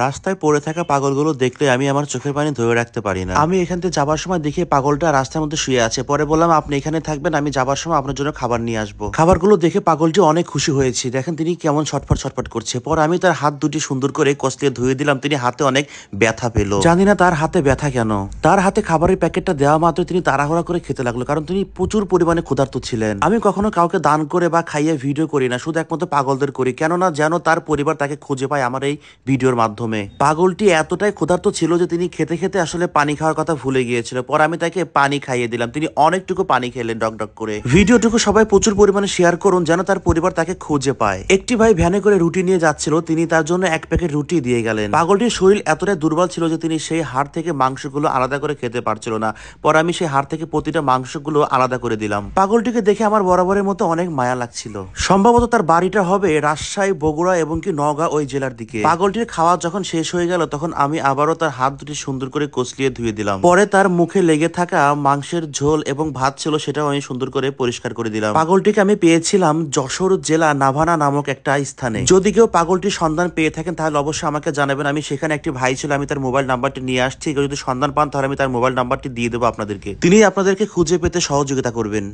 রাস্তায় পড়ে থাকা পাগলগুলো দেখলে আমি আমার চোখের পানি ধরে রাখতে পারি না। আমি এখান থেকে যাবার সময় দেখি পাগলটা রাস্তার মধ্যে শুয়ে আছে। পরে বললাম, আপনি এখানে থাকবেন, আমি যাবার সময় আপনার জন্য খাবার নিয়ে আসবো। খাবারগুলো দেখে পাগলটি অনেক খুশি হয়েছে। দেখেন তিনি কেমন ছটফট ছটফট করছে। পর আমি তার হাত দুটি সুন্দর করে কষলিয়ে ধুয়ে দিলাম। তিনি হাতে অনেক ব্যথা পেল। জানি না তার হাতে ব্যথা কেন। তার হাতে খাবারের প্যাকেটটা দেওয়া মাত্র তিনি তাড়াহুড়া করে খেতে লাগলো, কারণ তিনি প্রচুর পরিমাণে ক্ষুধার্ত ছিলেন। আমি কখনো কাউকে দান করে বা খাইয়ে ভিডিও করি না, শুধু একমাত্র পাগলদের করি, কেননা যেন তার পরিবার তাকে খুঁজে পায় আমার এই ভিডিওর মাধ্যমে। পাগলটি এতটাই ক্ষুধার্ত ছিল যে তিনি খেতে খেতে আসলে পানি খাওয়ার কথা ভুলে গিয়েছিল। পর আমি তাকে পানি খাইয়ে দিলাম। তিনি অনেকটুকু পানি খেলেন ডক ডক করে। ভিডিওটুকু সবাই প্রচুর পরিমাণে শেয়ার করুন যেন তার পরিবার তাকে খুঁজে পায়। একটি ভাই ভ্যানে করে রুটি নিয়ে যাচ্ছিল, তিনি তার জন্য এক প্যাকেট রুটি দিয়ে গেলেন। পাগলটির শরীর এতটাই দুর্বল ছিল যে তিনি সেই হাড় থেকে মাংসগুলো আলাদা করে খেতে পারছিল না। পর আমি সেই হাড় থেকে প্রতিটা মাংসগুলো আলাদা করে দিলাম। পাগলটিকে দেখে আমার বরাবরের মতো অনেক মায়া লাগছিল। সম্ভবত তার বাড়িটা হবে রাজশাহী, বগুড়া এবং কি নওগাঁ ওই জেলার দিকে। পাগলটির খাওয়া যখন শেষ হয়ে গেল তখন আমি আবারও তার হাত দুটি সুন্দর করে কচলিয়ে ধুয়ে দিলাম। পরে তার মুখে লেগে থাকা মাংসের ঝোল এবং ভাত ছিল সেটাও আমি সুন্দর করে পরিষ্কার করে দিলাম। পাগলটিকে আমি পেয়েছিলাম যশোর জেলা নাভানা নামক একটা স্থানে। যদি কেউ পাগলটির সন্ধান পেয়ে থাকেন তাহলে অবশ্যই আমাকে জানাবেন। আমি সেখানে একটি ভাই ছিল, আমি তার মোবাইল নাম্বারটি নিয়ে আসছি। কেউ যদি সন্ধান পান তাহলে আমি তার মোবাইল নাম্বারটি দিয়ে দেবো আপনাদেরকে। তিনি আপনাদেরকে খুঁজে পেতে সহযোগিতা করবেন।